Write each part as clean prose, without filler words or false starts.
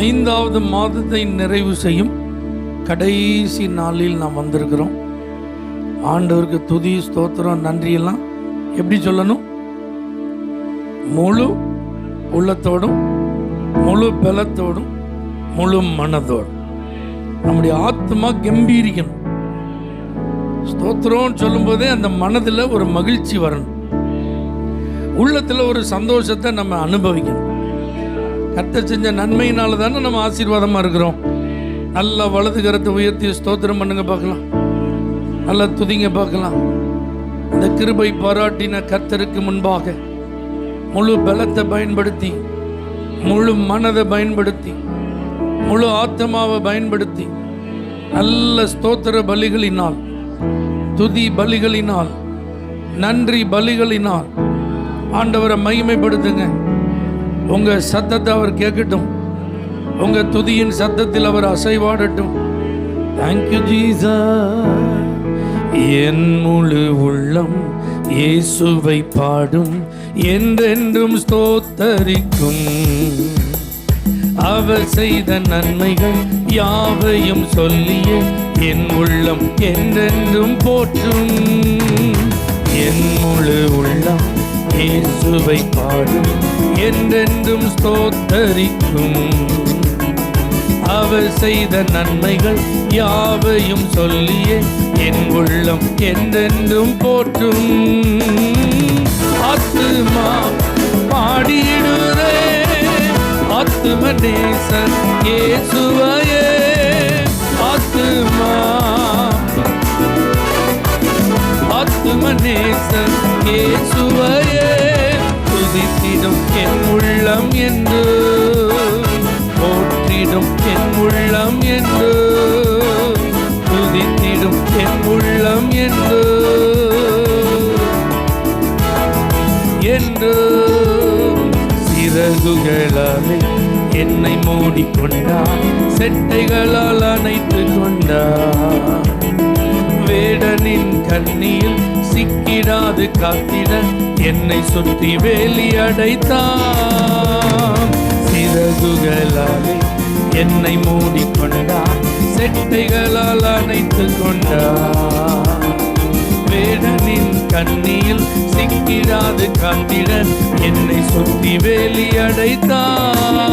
5வது மாதத்தை நிறைவு செய்யும் கடைசி நாளில் நாம் வந்திருக்கிறோம். ஆண்டவருக்கு துதி, ஸ்தோத்திரம், நன்றியெல்லாம் எப்படி சொல்லணும்? முழு உள்ளத்தோடும், முழு பலத்தோடும், முழு மனதோடும் நம்முடைய ஆத்மா கம்பீரிக்கணும். ஸ்தோத்திரம் சொல்லும் போதே அந்த மனதில் ஒரு மகிழ்ச்சி வரணும், உள்ளத்தில் ஒரு சந்தோஷத்தை நம்ம அனுபவிக்கணும். கர்த்தர் செஞ்ச நன்மையினால தானே நம்ம ஆசீர்வாதமாக இருக்கிறோம். நல்லா வலது கரத்தை உயர்த்தி ஸ்தோத்திரம் பண்ணுங்க பார்க்கலாம், நல்லா துதிங்க பார்க்கலாம். இந்த கிருபை பாராட்டின கர்த்தருக்கு முன்பாக முழு பலத்தை பயன்படுத்தி, முழு மனதை பயன்படுத்தி, முழு ஆத்மாவை பயன்படுத்தி, நல்ல ஸ்தோத்திர பலிகளினால், துதி பலிகளினால், நன்றி பலிகளினால் ஆண்டவரை மகிமைப்படுத்துங்க. உங்க சத்தத்தை அவர் கேட்கட்டும், உங்க துதியின் சத்தத்தில் அவர் அசைவாடட்டும். Thank you Jesus. என் முழு உள்ளம் இயேசுவை பாடும், என்றென்றும் ஸ்தோத்தரிக்கும். அவர் செய்த நன்மைகள் யாவையும் சொல்லியே என் உள்ளம் என்றென்றும் போற்றும். என் முழு உள்ளம் இயேசுவை பாடும், என்றென்றும் ஸ்தோத்தரிக்கும். அவர் செய்த நன்மைகள் யாவையும் சொல்லியே என் உள்ளம் என்றென்றும் போற்றும். ஆத்துமா பாடிடுதே, ஆத்தும நேசர் இயேசுவையே. ஆத்துமா நேசர் இயேசுவையே துதித்திடும் என் உள்ளம் என்று, போற்றிடும் என் உள்ளம் என்று, துதித்திடும் என் உள்ளம் என்று என்று. சிறகுகளாலே என்னை மூடிக்கொண்டார், செட்டைகளால் அணைத்து கொண்டார். வேடனின் கண்ணியில் சிக்கிடாது காத்திட என்னை சுற்றி வேலி அடைத்தான். சிறகுகளாலே என்னை மூடிக்கொண்டார், செட்டைகளால் அணைத்து கொண்டார். வேடனின் கண்ணியில் சிக்கிடாது காத்திட என்னை சுற்றி வேலி அடைத்தான்.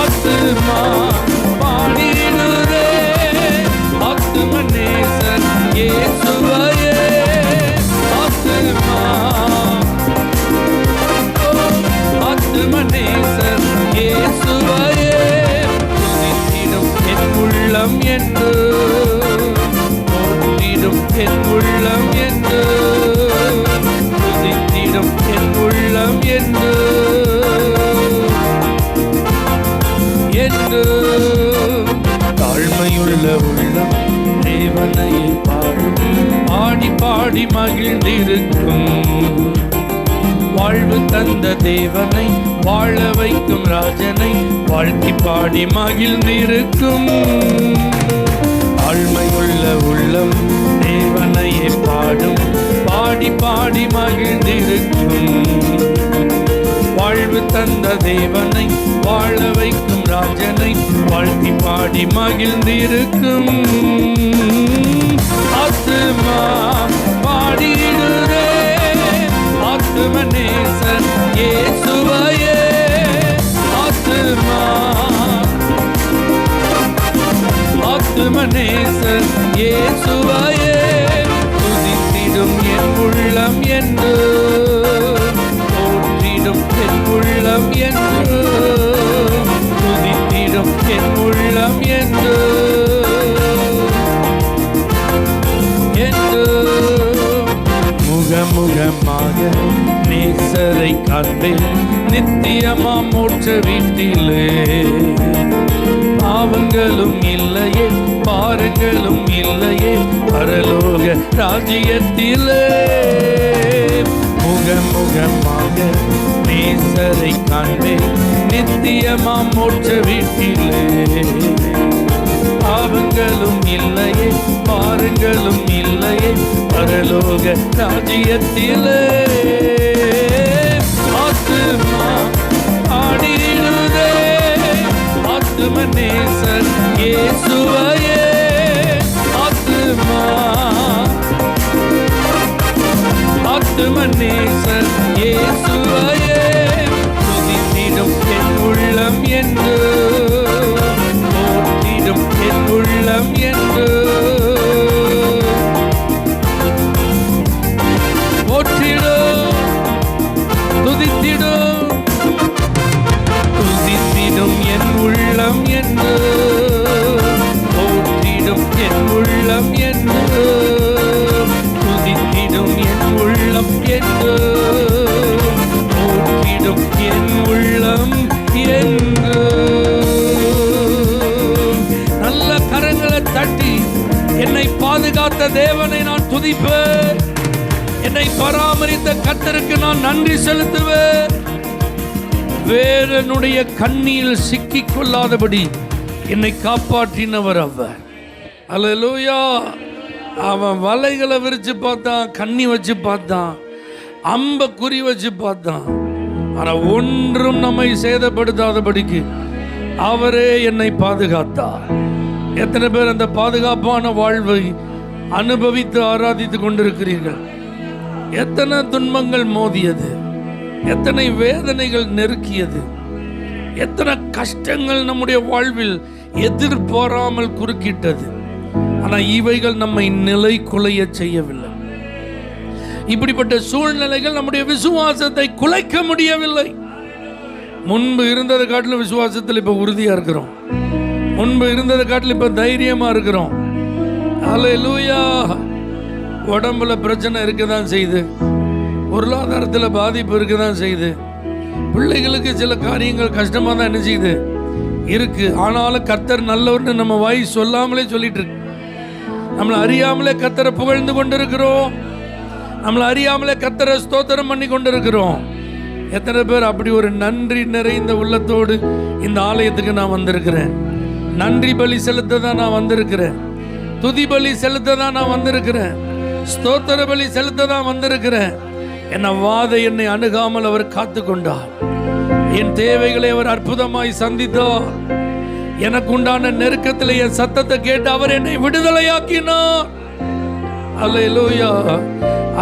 ஆத்துமா பாடிடுதே, ஆத்தும நேசர் இயேசுவையே. ஆத்தும நேசர் இயேசுவையே துதித்திடும் என் உள்ளம் என்று, போற்றிடும் என் உள்ளம் என்று, துதித்திடும் என் உள்ளம் என்று என்று. தாழ்மையுள்ள உள்ளம் தேவனை பாடும், பாடி பாடி மகிழ்ந்திருக்கும். வாழ்வு தந்த தேவனை, வாழ வைக்கும் ராஜனை வாழ்த்தி பாடி மகிழ்ந்திருக்கும். தாழ்மையுள்ள உள்ளம் தேவனையே பாடும், பாடி பாடி மகிழ்ந்திருக்கும். வாழ்வு தந்த தேவனை, வாழ வைக்கும் ராஜனை வாழ்த்தி பாடி மகிழ்ந்திருக்கும். ஆத்துமா பாடிடுதே, ஆத்தும நேசர் இயேசுவையே. ஆத்தும நேசர் இயேசுவையே துதித்திடும் என் உள்ளம் என்று, போற்றிடும் என் உள்ளம் என்று, துதித்திடும் என் உள்ளம் என்று என்று. முகமுகமாக நேசரை காண்பேன், நித்தியமா மோட்ச வீட்டிலே. பாவங்களும் இல்லையே, பாரங்களும் இல்லையே, பரலோக ராஜ்யத்திலே. முகமுகமாக நேசரை காண்பேன், நித்தியமா மோட்ச வீட்டிலே. பாவங்களும் இல்லையே, பாரங்களும் இல்லையே, பரலோக ராஜ்யத்திலே. ஆத்துமா பாடிடுதே, தட்டி என்னை பாதுகாத்த தேவனை நான் துதிப்பேன். என்னை பராமரித்த கர்த்தருக்கு நான் நன்றி செலுத்துவேன். வேறனுடைய கண்ணியில் சிக்கிக் கொள்ளாதபடி என்னை காப்பாற்றினவர் அவர். அல்லேலூயா. அவன் வலைகளை விரிச்சு பார்த்தான், கண்ணி வச்சு பார்த்தான், அம்ப குறி வச்சு பார்த்தான். ஆனால் ஒன்றும் நம்மை சேதப்படுத்தாதபடிக்கு அவரே என்னை பாதுகாத்தார். எத்தனை பேர் அந்த பாதுகாப்பான வாழ்வை அனுபவித்து ஆராதித்து கொண்டிருக்கிறீர்கள்? எத்தனை துன்பங்கள் மோதியது, எத்தனை வேதனைகள் நெருக்கியது, எத்தனை கஷ்டங்கள் நம்முடைய வாழ்வில் எதிர்பாராமல் குறுக்கிட்டது. ஆனால் இவைகள் நம்மை நிலை குலைய செய்யவில்லை. இப்படிப்பட்ட சூழ்நிலைகள் நம்முடைய விசுவாசத்தை குலைக்க முடியவில்லை. முன்பு இருந்ததை காட்டிலும் விசுவாசத்தில் இப்ப உறுதியா இருக்கிறோம். முன்பு இருந்ததை காட்டிலும் இப்ப தைரியமா இருக்கிறோம். அல்லேலூயா. உடம்புல பிரச்சனை இருக்கதான் செய்யுது, பொருளாதாரத்தில் பாதிப்பு இருக்கதான் செய்யுது, பிள்ளைகளுக்கு சில காரியங்கள் கஷ்டமா தான் என்ன செய்யுது இருக்கு. ஆனாலும் கர்த்தர் நல்லவர்னு நம்ம வாய் சொல்லாமலே சொல்லிட்டு இருக்கு. நம்மளை அறியாமலே கர்த்தரை புகழ்ந்து கொண்டிருக்கிறோம். நம்மளை அறியாமலே கர்த்தரை ஸ்தோத்திரம் பண்ணி கொண்டிருக்கிறோம். எத்தனை பேர் அப்படி ஒரு நன்றி நிறைந்த உள்ளத்தோடு இந்த ஆலயத்துக்கு நான் வந்திருக்கிறேன். நன்றி பலி செலுத்த தான் நான் வந்திருக்கிறேன். துதி பலி செலுத்த தான் நான் வந்திருக்கிறேன். ஸ்தோத்திர பலி செலுத்த தான் வந்திருக்கிறேன். என்னை அணுகாமல் அவர் காத்து கொண்டார். என் தேவைகளை அவர் அற்புதமாய் சந்தித்தார். எனக்கு உண்டான நெருக்கத்தில் என் சத்தத்தை கேட்டு அவர் என்னை விடுதலையாக்கினார். அல்லேலூயா.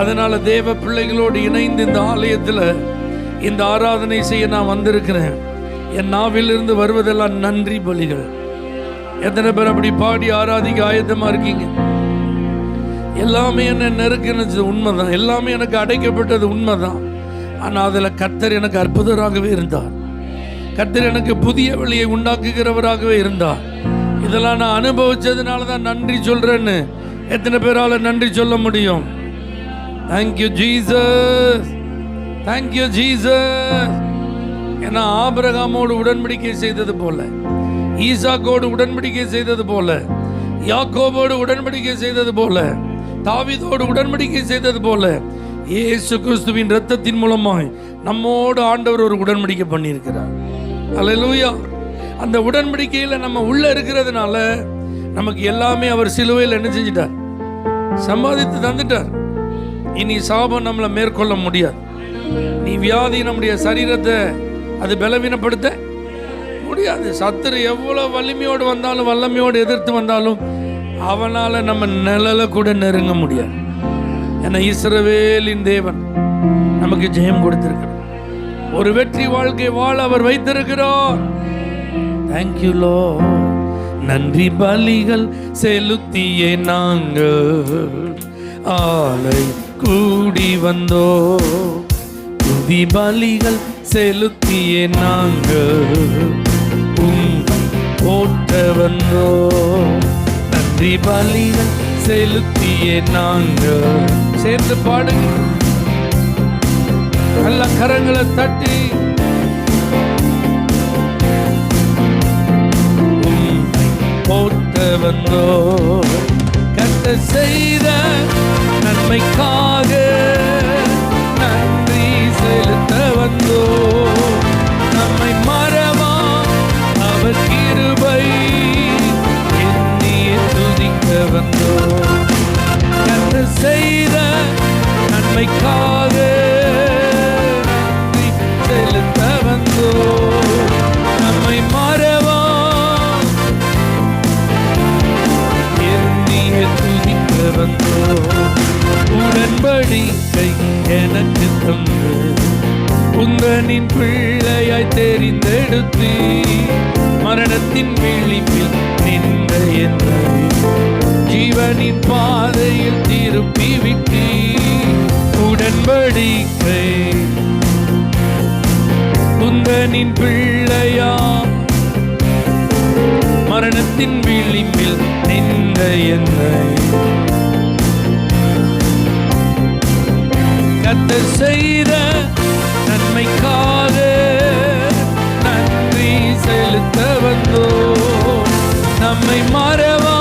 அதனால தேவ பிள்ளைகளோடு இணைந்து இந்த ஆலயத்தில் இந்த ஆராதனை செய்ய நான் வந்திருக்கிறேன். என் நாவிலிருந்து வருவதெல்லாம் நன்றி பலிகள். எத்தனை பேர் அப்படி பாடி ஆராதிக்க ஆயத்தமா இருக்கீங்க? எல்லாமே என்ன நெருக்கினது உண்மைதான், எல்லாமே எனக்கு அடைக்கப்பட்டது உண்மைதான். ஆனால் அதில் கர்த்தர் எனக்கு அற்புதராகவே இருந்தார். கர்த்தர் எனக்கு புதிய வழியை உண்டாக்குகிறவராகவே இருந்தார். இதெல்லாம் நான் அனுபவிச்சதுனால தான் நன்றி சொல்றேன்னு எத்தனை பேரால நன்றி சொல்ல முடியும்? Thank you Jesus, thank you Jesus. ஏன்னா ஆபிரகாமோடு உடன்படிக்கை செய்தது போல, ஈசாக்கோடு உடன்படிக்கை செய்தது போல, யாக்கோபோடு உடன்படிக்கை செய்தது போல, தாவீதோடு உடன்படிக்கை செய்தது போல, இயேசு கிறிஸ்துவின் இரத்தத்தின் மூலமாய் நம்மோடு ஆண்டவர் ஒரு உடன்படிக்கை பண்ணியிருக்கிறார். அல்லேலூயா. அந்த உடன்படிக்கையில் நம்ம உள்ள இருக்கிறதுனால நமக்கு எல்லாமே அவர் சிலுவையில் என்ன செஞ்சிட்டார்? சம்பாதித்து தந்துட்டார். இனி சாபம் நம்மளை மேற்கொள்ள முடியாது. நீ வியாதி நம்முடைய சரீரத்தை அது பலவீனப்படுத்த முடியாது. சத்துரு எவ்வளவு வலிமையோடு வந்தாலும் வல்லமையோடு எதிர்த்து வந்தாலும் அவனால நம்ம நிழல கூட நெருங்க முடியாது. ஏன்னா இஸ்ரவேலின் தேவன் நமக்கு ஜெயம் கொடுத்திருக்கிறார். ஒரு வெற்றி வாழ்க்கை வாழ அவர் வைத்திருக்கிறார். Thank you Lord. நன்றி பலிகள் செலுத்தியே நாங்கள் ஆலை கூடி வந்தோ. துதி பலிகள் செலுத்தியே நாங்கள் போற்ற வந்தோ. நன்றி பலிகள் செலுத்தியே நாங்கள். சேர்ந்து பாடுங்க. நல்ல கரங்களை தட்டி போற்ற வந்தோ. கர்த்தர் செய்த நன்மைக்காக நன்றி செலுத்த வந்தோ. நம்மை மறவா அவர் கிருபை எண்ணியே துதிக்க வந்தோ. கர்த்தர் செய்த நன்மைக்காக நன்றி செலுத்த வந்தோ. நம்மை மறவா எண்ணியே துதிக்க வந்தோ. உடன்படிக்கை எனக்கு தந்து உந்தனின் பிள்ளையாய் தெரிந்தெடுத்து மரணத்தின் விளிம்பில் நின்ற என்னை ஜீவனின் பாதையில் திருப்பி விட்டு. உடன்படிக்கை உந்தனின் பிள்ளையா மரணத்தின் விளிம்பில் நின்ற என்னை கர்த்தர் செய்த நன்மைக்காக நன்றி செலுத்த வந்தோ. நம்மை மறவா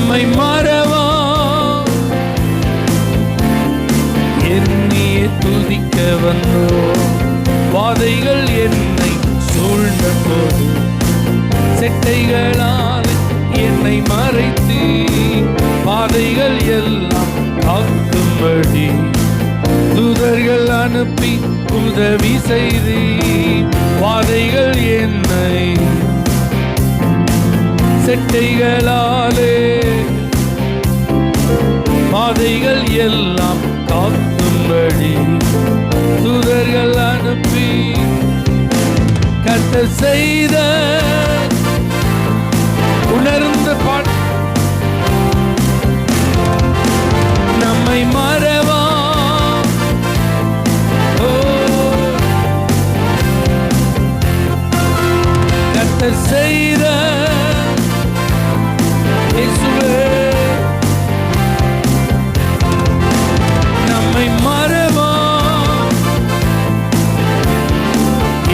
நம்மை மறவா என்னையே துதிக்க வந்தோம். வாதைகள் என்னை சூழ்ந்த போது செட்டைகளால் என்னை மறைத்து பாதைகள் எல்லாம் காக்கும்படி தூதர்கள் அனுப்பி உதவி செய்து பாதைகள் என்னை செட்டைகளாலே பாதைகள் எல்லாம் காக்கும்படி தூதர்கள் அனுப்பி கர்த்தர் செய்த உணர்ந்த பாட்டு நம்மை மறவா கர்த்தர் செய்த இயேசுவே நம்மை மறவா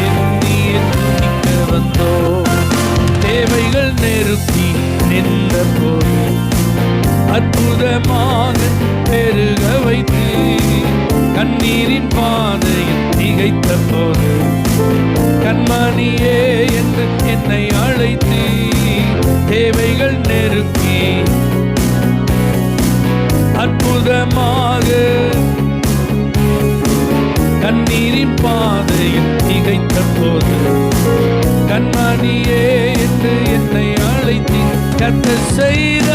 எண்ணியே துதிக்க வந்தோம். தேவைகள் நெருக்கி நின்ற போது அற்புதமாக பெருக வைத்து கண்ணீரின் பாதையில் திகைத்த போது கண்மணியே என்று என்னை அழைத்து தேவைகள் நெருக்கி அற்புதமாக கண்ணீரின் பாதையில் திகைத்த போது கண்மணியே என்று என்னை அழைத்து கர்த்தர் செய்த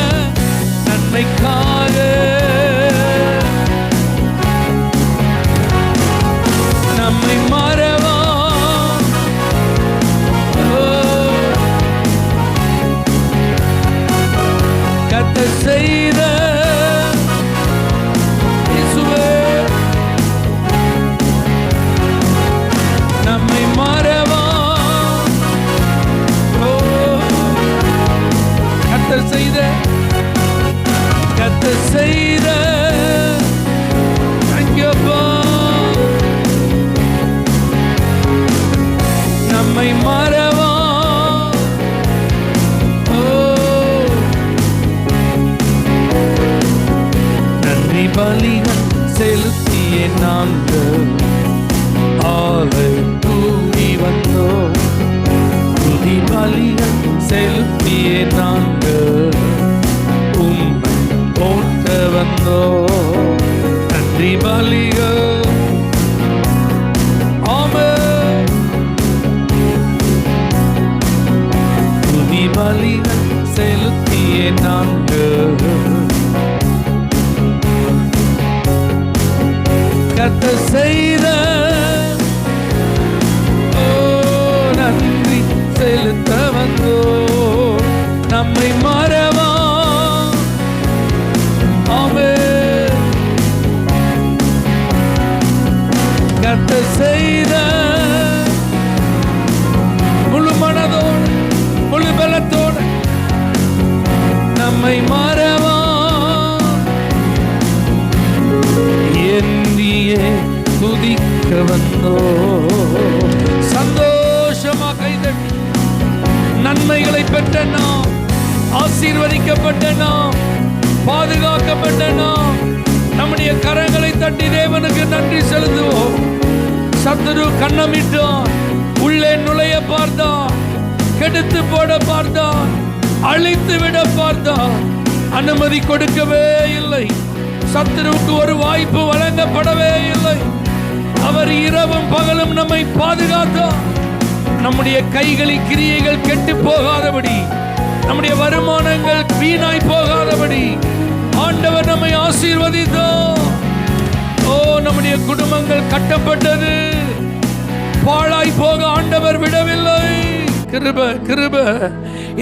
நன்மைக்காக நம்மை மறவா கர்த்தர் செய்த இயேசுவே நம்மை மறவா கர்த்தர் செய்த அங்கப்பா நம்மை மறவா நன்றி பலிகள் செலுத்திய நாங்கள் ஆலை கூடி வந்தோம். துதி பலிகள் செலுத்திய நாங்கள் உம்மை போற்ற வந்தோம். நன்றி பலிகள் ஆமென். துதி பலிகள் செலுத்திய நாங்கள் கர்த்தர் செய்த நன்றி செலுத்த வந்தோம். நம்மை மறவா ஆமென். கர்த்தர் செய்த முழு மனதோடு முழு பலத்தோடு நம்மை மறவா என்னையே துதிக்க வந்தோம். சந்தோஷமா கைதட்டி நன்மைகளை பெற்ற நாம், ஆசீர்வதிக்கப்பட்ட நாம், பாதுகாக்கப்பட்ட நாம் நம்முடைய கரங்களை தட்டி தேவனுக்கு நன்றி செலுத்துவோம். சத்துரு கண்ணமிட்டான், உள்ளே நுழைய பார்த்தான், கெடுத்து போட பார்த்தான், அழித்து விட பார்த்தான், அனுமதி கொடுக்கவே இல்லை. சத்துருவுக்கு ஒரு வாய்ப்பு வழங்கப்படவே இல்லை. அவர் இரவும் பகலும் நம்மை பாதுகாத்தார். நம்முடைய கைகளின் கிரியைகள் கெட்டு போகாதபடி, நம்முடைய வருமானங்கள் வீணாய் போகாதபடி ஆண்டவர் நம்மை ஆசீர்வதித்தார். ஓ, நம்முடைய குடும்பங்கள் கட்டப்பட்டது, பாழாய் போக ஆண்டவர் விடவில்லை. கிருபை கிருபை,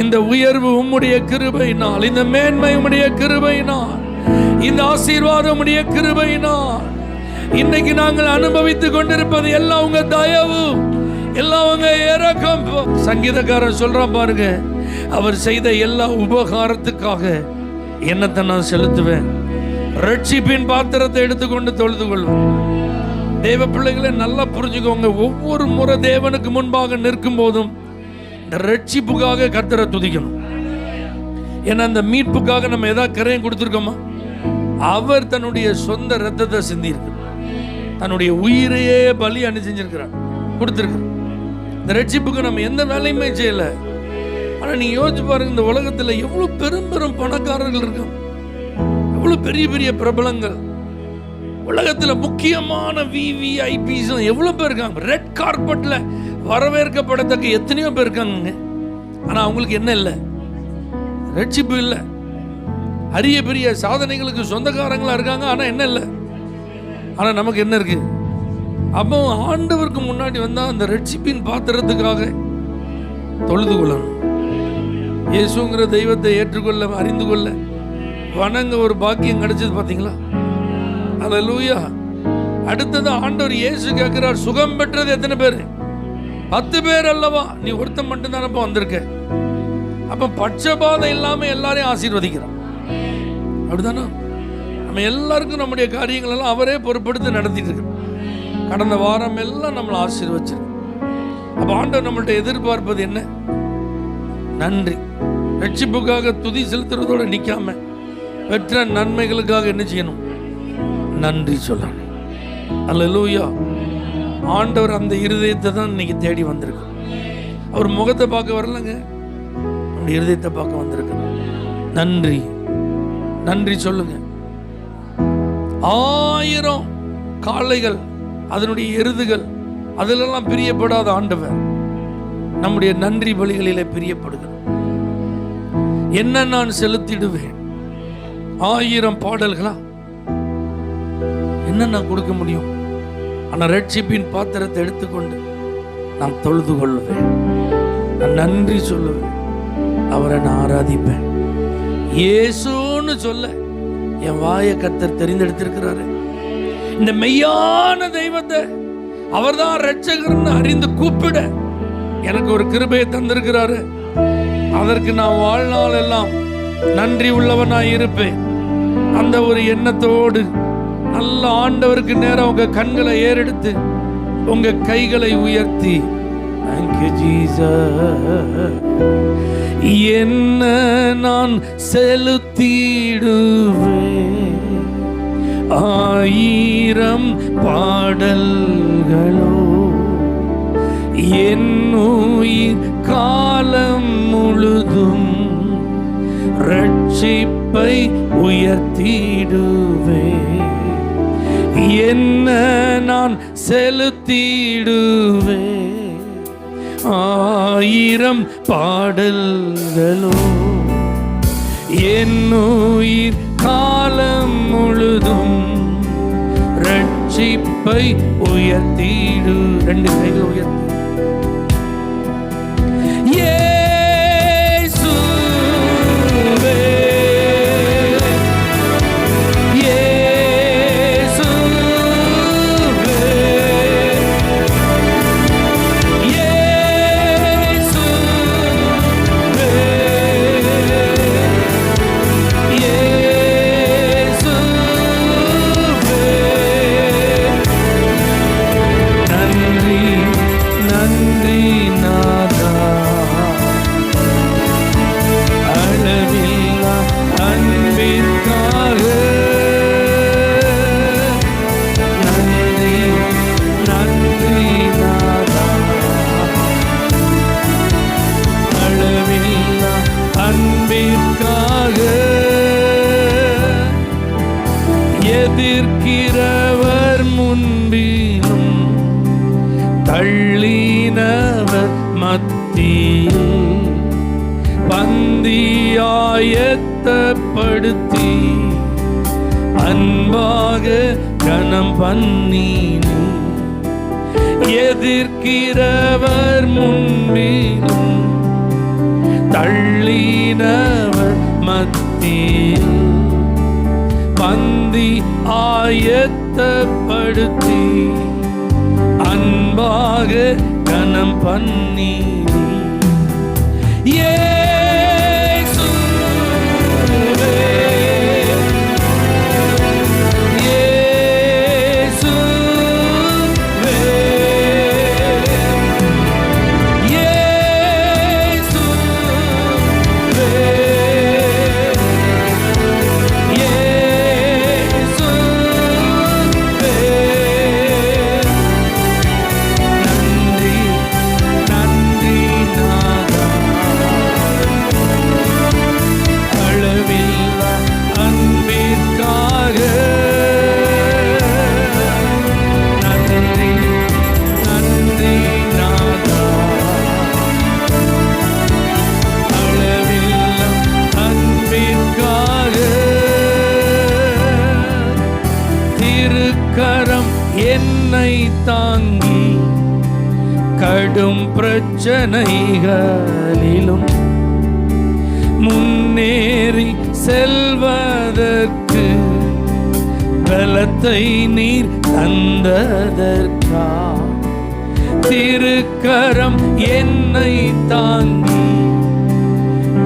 இந்த உயர்வு உம்முடைய கிருபையினால், இந்த மேன்மை உம்முடைய கிருபையினால், இந்த ஆசீர்வாதம் உம்முடைய கிருபையினால் இன்னைக்கு நாங்கள் அனுபவித்துக் கொண்டிருப்பது எல்லாம் உங்க தயவு, எல்லாம் உங்க இரக்கம். சங்கீதக்காரர் சொல்றான் பாருங்க, அவர் செய்த எல்லா உபகாரத்துக்காக என்னத்தை நான் செலுத்துவேன், ரட்சிப்பின் பாத்திரத்தை எடுத்துக்கொண்டு தொழுது கொள்வேன். தேவ பிள்ளைகளை நல்லா புரிஞ்சுக்கோங்க. ஒவ்வொரு முறை தேவனுக்கு முன்பாக நிற்கும் போதும் இந்த ரட்சிப்புக்காக கர்த்தரை துதிக்கணும். ஏன்னா அந்த மீட்புக்காக நம்ம ஏதாவது கரையம் கொடுத்துருக்கோமா? அவர் தன்னுடைய சொந்த ரத்தத்தை சிந்தி இருக்கிறார், தன்னுடைய உயிரையே பலி செஞ்சிருக்கிறார், கொடுத்திருக்கிறார். இந்த ரட்சிப்புக்கு நம்ம எந்த வேலையுமே செய்யல. ஆனா நீங்க யோசிச்சு பாருங்க, இந்த உலகத்துல எவ்வளவு பெரும் பெரும் பணக்காரர்கள் இருக்காங்க, எவ்வளவு பெரிய பெரிய பிரபலங்கள், உலகத்துல முக்கியமான VVIPs எவ்வளவு பேர் இருக்காங்க. ரெட் கார்பெட்ல வரவேற்கப்படத்தக்க எத்தனையோ பேர் இருக்காங்க. ஆனா அவங்களுக்கு என்ன இல்லை? ரட்சிப்பு இல்லை. அரிய பெரிய சாதனைகளுக்கு சொந்தக்காரங்களா இருக்காங்க, ஆனா என்ன இல்லை? ஆனா நமக்கு என்ன இருக்கு? அப்போ ஆண்டவருக்கு முன்னாடி வந்தா அந்த ரட்சிப்பின் பாத்திரத்துக்காக தொழுது கொள்ளணும். இயேசுங்கிற தெய்வத்தை ஏற்றுக்கொள்ள, அறிந்து கொள்ள, வணங்க ஒரு பாக்கியம் கிடைச்சது பாத்தீங்களா? அல்லேலூயா. அடுத்தது ஆண்டவர் இயேசு கேட்கிறார், சுகம் பெற்றது எத்தனை பேர்? 10 பேர் அல்லவா? நீ ஒருத்தன் மட்டும் தானப்ப வந்திருக்க. அப்ப பட்சபாதம் இல்லாம எல்லாரையும் ஆசீர்வதிக்கிறான், அப்படிதானே? நம்ம எல்லாருக்கும் நம்முடைய காரியங்கள் எல்லாம் அவரே பொறுப்படுத்தி நடத்திட்டு இருக்கிறோம். கடந்த வாரம் எல்லாம் நம்மளை ஆசீர்வச்சிருக்கு. அப்ப ஆண்டவர் நம்மள்ட்ட எதிர்பார்ப்பது என்ன? நன்றி. ரட்சிப்புக்காக துதி செலுத்துறதோட நிக்காம பெற்ற நன்மைகளுக்காக என்ன செய்யணும்? நன்றி சொல்லணும். அல்லேலூயா. ஆண்டவர் அந்த இருதயத்தை தான் இன்னைக்கு தேடி வந்திருக்கு. அவர் முகத்தை பார்க்க வரலங்க, நம்முடைய இருதயத்தை பார்க்க வந்திருக்கு. நன்றி, நன்றி சொல்லுங்க. 1000 காளைகள், அதனுடைய எருதுகள், அதிலெல்லாம் பிரியப்படாத ஆண்டவர் நம்முடைய நன்றி பலிகளிலே பிரியப்படுகிறார். என்ன நான் செலுத்திடுவேன்? 1000 பாடல்களா? என்ன நான் கொடுக்க முடியும்? ஆனால் ரட்சிப்பின் பாத்திரத்தை எடுத்துக்கொண்டு நான் தொழுது கொள்ளுவேன், நான் நன்றி சொல்லுவேன், அவரை நான் ஆராதிப்பேன். இயேசுன்னு சொல்ல என் வாயை கர்த்தர் தெரிந்தெடுத்திருக்கிறாரு. இந்த மெய்யான தெய்வத்தை, அவர்தான் ரட்சகர்னு அறிந்து கூப்பிட எனக்கு ஒரு கிருபையை தந்திருக்கிறாரு. அதற்கு நான் வாழ்நாள் எல்லாம் நன்றி உள்ளவனாய் இருப்பேன். அந்த ஒரு எண்ணத்தோடு நல்ல ஆண்டவருக்கு நேரம் உங்க கண்களை ஏறெடுத்து உங்க கைகளை உயர்த்தி, Thank you Jesus, என்ன நான் செலுத்திடுவேன். 1000 பாடல்களோ என் உயிர் காலம் முழுதும் ரட்சிப்பை உயர்த்திடுவேன். என்ன நான் செலுத்திடுவேன். 1000 பாடல்களோ என் உயிர் காலம் முழுதும் ரட்சிப்பை உயர்த்திடு. 2 கைகளை உயர்த்தி எதிர்க்கிறவர் முன்பிலும் தள்ளினவர் மத்தியில் பந்தியாயத்தப்படுத்தி அன்பாக கனம் பண்ணினே. எதிர்க்கிறவர் முன்பிலும் தள்ளினவர் மத்தியில் பந்தி ஆயத்தப்படுத்தி அன்பாக கனம் பண்ணி திருக்கரம் என்னை தாங்கி கடும் பிரச்சனைகளிலும் முன்னேறி செல்வதற்கு பலத்தை நீர் தந்ததற்கா. திருக்கரம் என்னை தாங்கி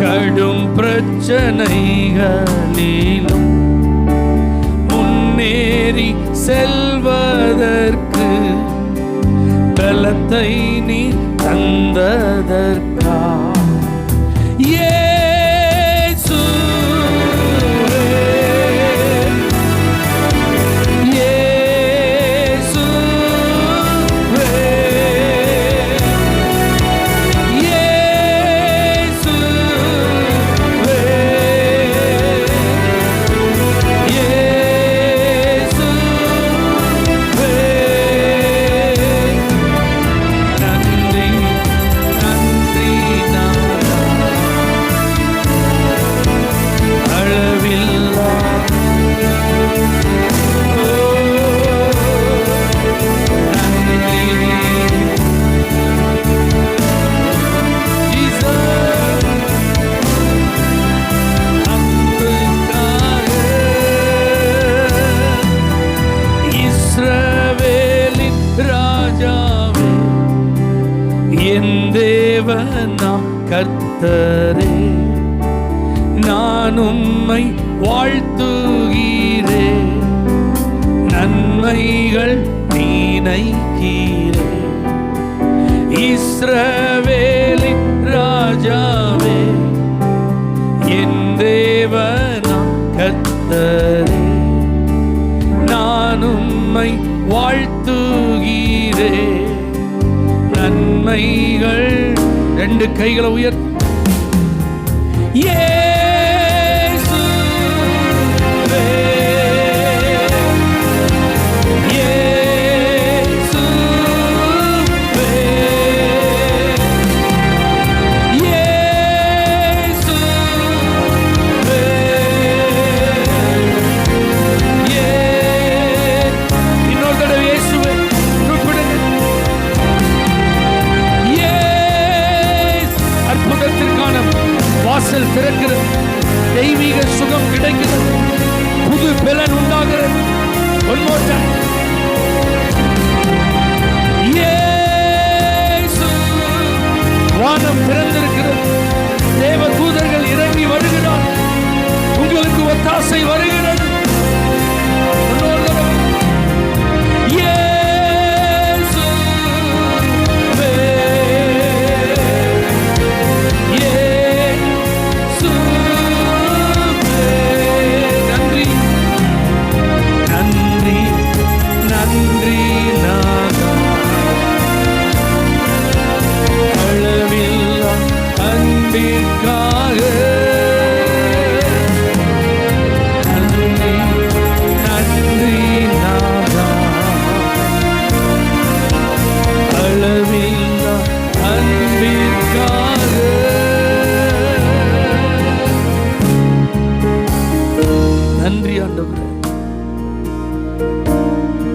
கடும் பிரச்சனைகளிலும் முன்னேறி செல்வதற்கு பலத்தை நீர் தந்ததற்கா. கர்த்தரே, நான் உம்மை வாழ்த்துகிறேன், நன்மைகள் நினைக்கிறேன். இஸ்ரவேலின் ராஜாவே, என் தேவனாம் கர்த்தரே, நான் உம்மை வாழ்த்துகிறேன், நன்மைகள். ரெண்டு கைகளை உயர்த்தி திறக்கிறது, தெய்வீக சுகம் கிடைக்கிறது, புது பலன் உண்டாகிறது. One more time. வானம் திறந்திருக்கிறது, தேவ தூதர்கள் இறங்கி வருகிறார், உங்களுக்கு ஒத்தாசை வருகிறது.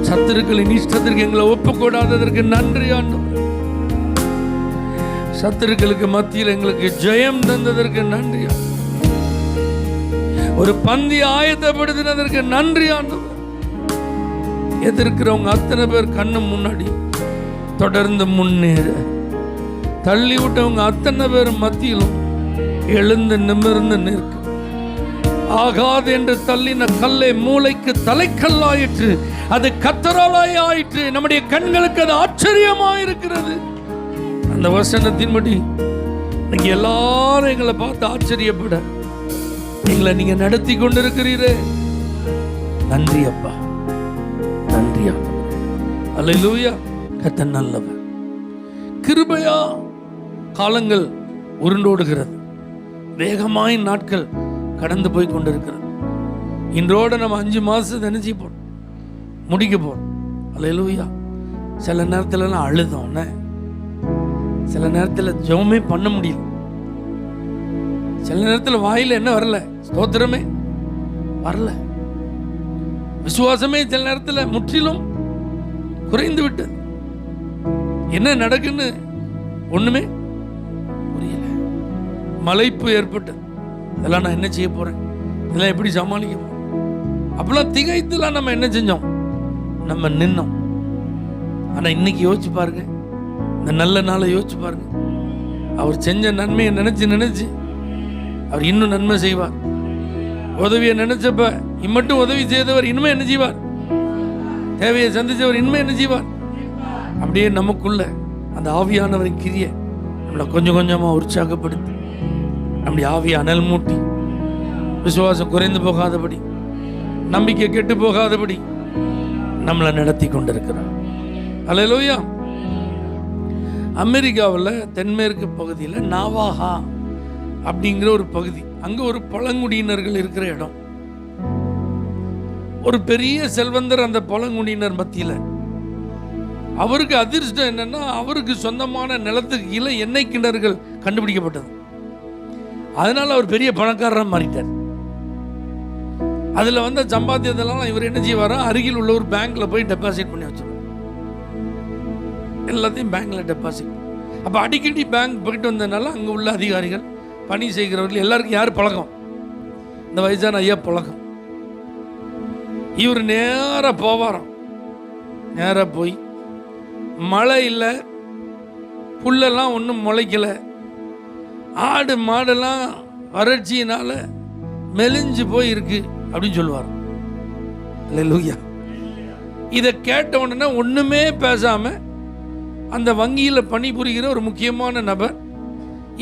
சத்துருக்களின் இஷ்டத்திற்கு எங்களை ஒப்புக்கூடாததற்கு நன்றி ஆண்டவரே. சத்துருக்களுக்கு மத்தியில் எங்களுக்கு ஜெயம் தந்ததற்கு நன்றி. ஒரு பந்தி ஆயத்தப்படுத்தினதற்கு நன்றி ஆண்டவரே. எதிர்க்கிறவங்க அத்தனை பேர் கண்ணு முன்னாடி தொடர்ந்து முன்னேற, தள்ளி விட்டவங்க அத்தனை பேர் மத்தியிலும் எழுந்து நிமிர்ந்து நிற்க, ஆகாது என்று தள்ளின கல்லை மூளைக்கு தலைக்கல்லாயிற்று, அது கத்தராலாய் ஆயிற்று. நம்முடைய கண்களுக்கு அது ஆச்சரியமாயிருக்கிறது. அந்த வசனத்தின்படி நீங்க எல்லாரும் எங்களை பார்த்து ஆச்சரியப்பட எங்களை நீங்க நடத்தி கொண்டிருக்கிறீரே. நன்றி அப்பா, நன்றி. அல்லேலூயா. கர்த்தர் நல்லவர், கிருபையா. காலங்கள் உருண்டோடுகிறது, வேகமாய் நாட்கள் கடந்து போய் கொண்டிருக்கிறது. இன்றோட நம்ம 5 மாசம் நினைச்சு போறோம், முடிக்க போறோம். அல்லேலூயா. சில நேரத்துலலாம் அழுதோம், சில நேரத்தில் ஜெபமே பண்ண முடியல, சில நேரத்தில் வாயில என்ன வரல, ஸ்தோத்திரமே வரல. விசுவாசமே சில நேரத்தில் முற்றிலும் குறைந்து விட்டது. என்ன நடக்குன்னு ஒண்ணுமே புரியல. மலைப்பு ஏற்பட்டது. இதெல்லாம் நான் என்ன செய்ய போறேன், இதெல்லாம் எப்படி சமாளிக்க போறேன், அப்பெல்லாம் திகைத்துலாம் நம்ம என்ன செஞ்சோம், நம்ம நின்னோம். ஆனா இன்னைக்கு யோசிச்சு பாருங்க, இந்த நல்ல நாளை யோசிச்சு பாருங்க. அவர் செஞ்ச நன்மையை நினைச்சு அவர் இன்னும் நன்மை செய்வார். உதவியை நினைச்சப்ப இம்மட்டும் உதவி செய்தவர் இனிமே என்ன செய்வார், தேவையை சந்திச்சவர் இனிமே என்ன செய்வார். அப்படியே நமக்குள்ள அந்த ஆவியானவரின் கிரியை நம்மளை கொஞ்சம் கொஞ்சமா உற்சாகப்படுத்தி நம்முடைய ஆவியை அனல் மூட்டி விசுவாசம் குறைந்து போகாதபடி, நம்பிக்கை கெட்டு போகாதபடி நம்மளை நடத்தி கொண்டிருக்கிறார். அல்லேலூயா. அமெரிக்காவில் தென்மேற்கு பகுதியில் நாவாஹா அப்படிங்கிற ஒரு பகுதி, அங்கே ஒரு பழங்குடியினர்கள் இருக்கிற இடம். ஒரு பெரிய செல்வந்தர் அந்த பழங்குடியினர் மத்தியில். அவருக்கு அதிர்ஷ்டம் என்னன்னா, அவருக்கு சொந்தமான நிலத்துக்கு கீழே எண்ணெய் கிணறுகள் கண்டுபிடிக்கப்பட்டது. அதனால அவர் பெரிய பணக்காரராக மாறிட்டார். அதில் வந்த சம்பாத்தியத்தெல்லாம் இவர் என்ன செய்வாரா, அருகில் உள்ள ஒரு பேங்க்ல போய் டெபாசிட் பண்ணி வச்சிருவார். எல்லாத்தையும் பேங்க்ல டெபாசிட். அப்போ அடிக்கடி பேங்க் போயிட்டு வந்ததுனால அங்கே உள்ள அதிகாரிகள், பணி செய்கிறவர்கள் எல்லாருக்கும் யார் பழக்கம், இந்த வயசான ஐயா பழக்கம். இவர் நேராக போவாராம். நேராக போய் மழை இல்லை, புல்லெல்லாம் ஒன்றும் முளைக்கலை, ஆடு மாடெல்லாம் வறட்சியினால மெலிஞ்சு போய் இருக்கு அப்படின்னு சொல்லுவார். அல்லேலூயா. இதை கேட்ட உடனே ஒன்றுமே பேசாம அந்த வங்கியில் பணிபுரிகிற ஒரு முக்கியமான நபர்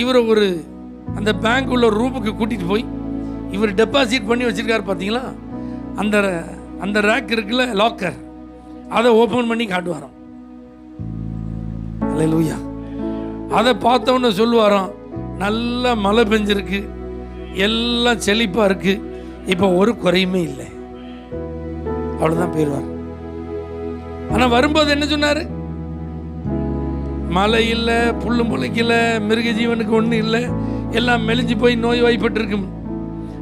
இவரை ஒரு அந்த பேங்க் உள்ள ரூமுக்கு கூட்டிட்டு போய், இவர் டெபாசிட் பண்ணி வச்சிருக்காரு பார்த்தீங்களா, அந்த அந்த ரேக் இருக்குல்ல, லாக்கர், அதை ஓப்பன் பண்ணி காட்டுவாராம். அல்லேலூயா. அதை பார்த்தவொன்னு சொல்லுவாராம், நல்லா மழை பெஞ்சிருக்கு, எல்லாம் செழிப்பா இருக்கு, இப்போ ஒரு குறையுமே இல்லை, அவ்வளோதான் போயிடுவார். ஆனால் வரும்போது என்ன சொன்னார், மழை இல்லை, புல்லு முளைக்கல, மிருக ஜீவனுக்கு ஒன்றும் இல்லை, எல்லாம் மெலிஞ்சு போய் நோய் வாய்ப்பட்டு இருக்கு.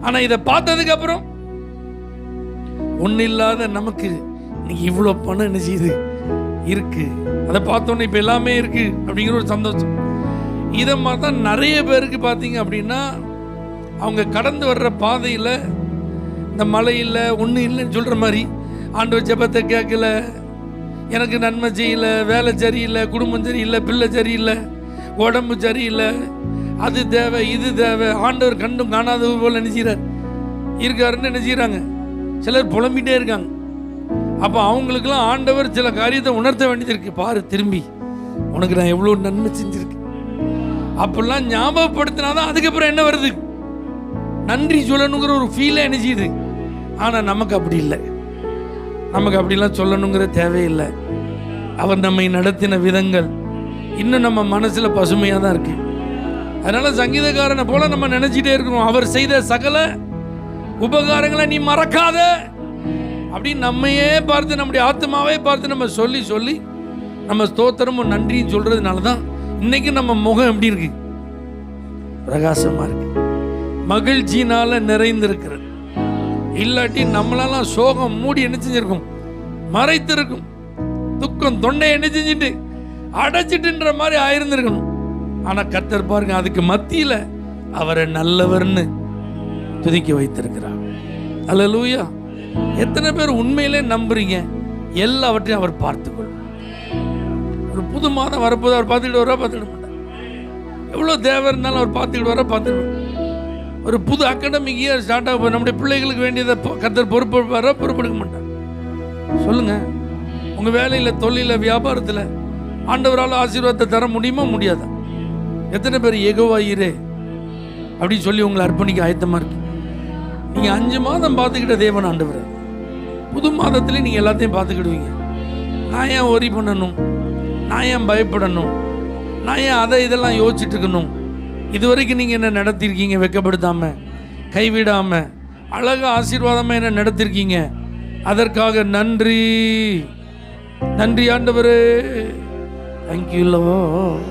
ஆனால் இதை பார்த்ததுக்கு அப்புறம் ஒன்றும் இல்லாத நமக்கு இன்னைக்கு இவ்வளோ பணம் என்ன செய்யுது இருக்கு, அதை பார்த்தோன்னே இப்போ எல்லாமே இருக்கு அப்படிங்கிற ஒரு சந்தோஷம். இதை மாதிரி தான் நிறைய பேருக்கு பார்த்தீங்க அப்படின்னா, அவங்க கடந்து வர்ற பாதையில் இந்த மழை இல்லை, ஒன்றும் இல்லைன்னு சொல்கிற மாதிரி, ஆண்டவர் ஜெபத்தை கேட்கல, எனக்கு நன்மை செய்யல, வேலை சரியில்லை, குடும்பம் சரியில்லை, பிள்ளை சரியில்லை, உடம்பு சரியில்லை, அது தேவை இது தேவை, ஆண்டவர் கண்டும் காணாதது போல் நினைக்கிறார் இருக்காருன்னு நினைக்கிறாங்க. சிலர் புலம்பிகிட்டே இருக்காங்க. அப்போ அவங்களுக்கெல்லாம் ஆண்டவர் சில காரியத்தை உணர்த்த வேண்டியது இருக்கு. பாரு, திரும்பி உனக்கு நான் எவ்வளோ நன்மை செஞ்சிருக்கேன் அப்படிலாம் ஞாபகப்படுத்தினாதான் அதுக்கப்புறம் என்ன வருது, நன்றி சொல்லணுங்கிற ஒரு ஃபீலே என்ன செய்யுது. ஆனால் நமக்கு அப்படி இல்லை, நமக்கு அப்படிலாம் சொல்லணுங்கிற தேவையில்லை. அவர் நம்மை நடத்தின விதங்கள் இன்னும் நம்ம மனசில் பசுமையாக தான் இருக்கு. அதனால சங்கீதக்காரனை போல நம்ம நினைச்சிட்டே இருக்கணும், அவர் செய்த சகல உபகாரங்களை நீ மறக்காத அப்படின்னு நம்மையே பார்த்து, நம்முடைய ஆத்மாவே பார்த்து நம்ம சொல்லி சொல்லி நம்ம ஸ்தோத்திரமும் நன்றியும் சொல்றதுனால தான் இன்னைக்கு நம்ம முகம் எப்படி இருக்கு, பிரகாசமா இருக்கு, மகிழ்ச்சியினால நிறைந்திருக்கிறது. இல்லாட்டி நம்மளெல்லாம் சோகம் மூடி என்ன செஞ்சிருக்கும், மறைத்திருக்கும். துக்கம் தொண்டை என்ன செஞ்சுட்டு அடைச்சிட்டுன்ற மாதிரி ஆயிருந்திருக்கணும். ஆனா கர்த்தர் பாருங்க, அதுக்கு மத்தியில அவரை நல்லவர்னு துதிக்க வைத்திருக்கிறார். அல்லேலூயா. எத்தனை பேர் உண்மையிலே நம்புறீங்க, எல்லாவற்றையும் அவர் பார்த்துக்கொள்வார். ஒரு புது மாதம் வரப்போது அவர் பார்த்துக்கிட்டு வரா, பார்த்துக்கிட மாட்டார். எவ்வளோ தேவை இருந்தாலும் அவர் பார்த்துக்கிட்டு வரா, பார்த்துக்கிட்டு. ஒரு புது அகாடமிக் இயர் ஸ்டார்ட் ஆக போய் நம்முடைய பிள்ளைகளுக்கு வேண்டியதை கர்த்தர் பொறுப்பெடுப்பாரா, பொறுப்பெடுக்க மாட்டார். சொல்லுங்க, உங்க வேலையில், தொழில, வியாபாரத்தில் ஆண்டவரால் ஆசீர்வாதத்தை தர முடியுமா, முடியாதா? எத்தனை பேர் யெகோவாயிரே அப்படின்னு சொல்லி உங்களை அர்ப்பணிக்க ஆயத்தமா இருக்கு? நீங்க 5 மாதம் பார்த்துக்கிட்ட தேவன் ஆண்டவர், புது மாதத்துலேயும் நீங்க எல்லாத்தையும் பார்த்துக்கிடுவீங்க. நான் ஏன் ஒரி பண்ணணும், நான் ஏன் பயப்படணும், நான் ஏன் அதை இதெல்லாம் யோசிச்சுட்டு இருக்கணும்? இதுவரைக்கும் நீங்க என்ன நடத்திருக்கீங்க, வெட்கப்படுத்தாம, கைவிடாம, அழகா ஆசீர்வாதமா என்ன நடத்திருக்கீங்க. அதற்காக நன்றி, நன்றி ஆண்டவரே. Thank you Lord.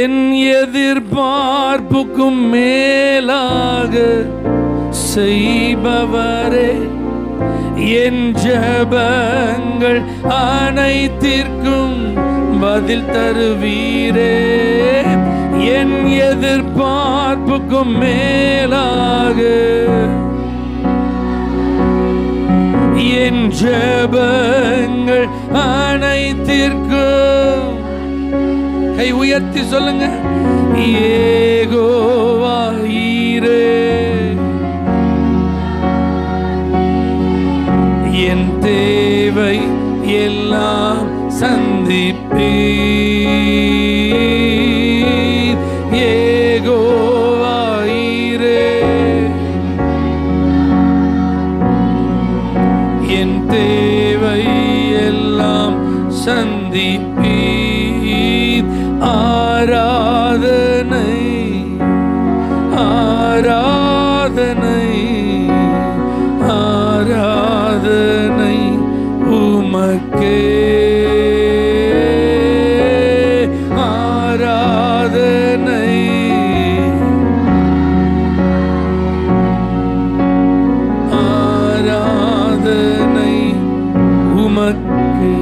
என் எதிர்பார்ப்புக்கும் மேலாக செய்பவரே, என் ஜெபங்கள் அனைத்திற்கும் பதில் தருவீரே. என் எதிர்பார்ப்புக்கும் மேலாக என் ஜெபங்கள் அனைத்திற்கும், கை உயர்த்தி சொல்லுங்க, யெகோவா ஈரே என் தேவை எல்லாம் சந்திப்பீர். யெகோவா ஈரே என் தேவை எல்லாம் சந்திப்பீர். ஆராதனை ஆராதனை ஆராதனை உமக்கே. ஆராதனை ஆராதனை உமக்கே.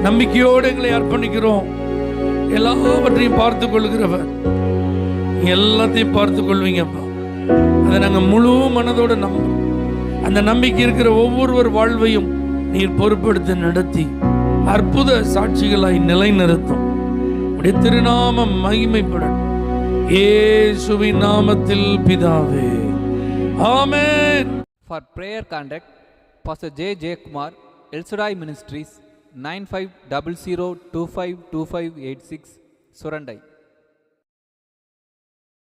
நம்பிக்கையோடு எங்களை அர்ப்பணிக்கிறோம். எல்லாவற்றையும் பார்த்து கொள்கிறவர், எல்லாத்தையும் பார்த்து கொள்வீங்கப்பா. அதை நாங்கள் முழு மனதோடு நம்புறோம். அந்த நம்பிக்கை இருக்கிற ஒவ்வொருவர் வாழ்வையும் நீர் பொறுப்படுத்தி நடத்தி அற்புத சாட்சிகளாய் நிலைநிறுத்தும். உடைய திருநாமம் மகிமைப்படும். இயேசுவின் நாமத்தில் பிதாவே, ஆமென். For prayer contact, Pastor J. J. Kumar, El Shaddai Ministries, 9500252586, Surandai.